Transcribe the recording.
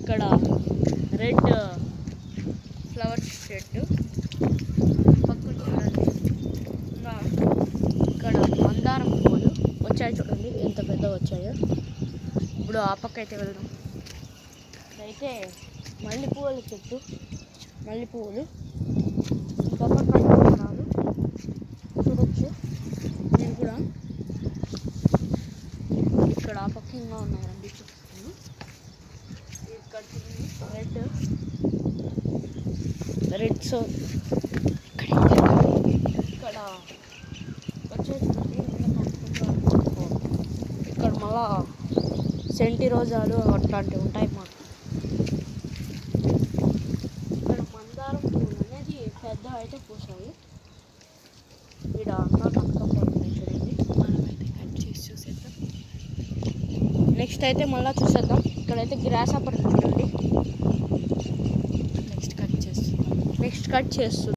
ఇక్కడ red flower చెట్టు పక్కన చూడండి. ఇక్కడ మందారం పువ్వులు వచ్చాయి చూడండి, ఎంత పెద్ద వచ్చాయో. ఇప్పుడు ఆ పక్క అయితే వెళ్దాం. అయితే మల్లెపూల చెట్టు, మల్లెపూలు ఇంకా కనకాంబరాలు చూడొచ్చు. నేను కూడా ఇక్కడ ఆ పక్క ఇంకా ఉన్నాయండి, చూస్తున్నాను. ఇక్కడ రెడ్ సో ఇక్కడ వచ్చేసి ఇక్కడ మళ్ళా సెంటి రోజాలు అట్లాంటివి ఉంటాయి మాకు. ఇక్కడ మందారం పూలు అనేది పెద్ద అయితే పూసాయి. ఇక్కడ అంతా కనకాంబరాలు చూడండి. మనమైతే కట్ చేసి చూసేద్దాం. నెక్స్ట్ అయితే మళ్ళీ చూసేద్దాం. ఇక్కడైతే గ్రాస్ అప్పర్ చూడండి. నెక్స్ట్ కట్ చేస్తుంది.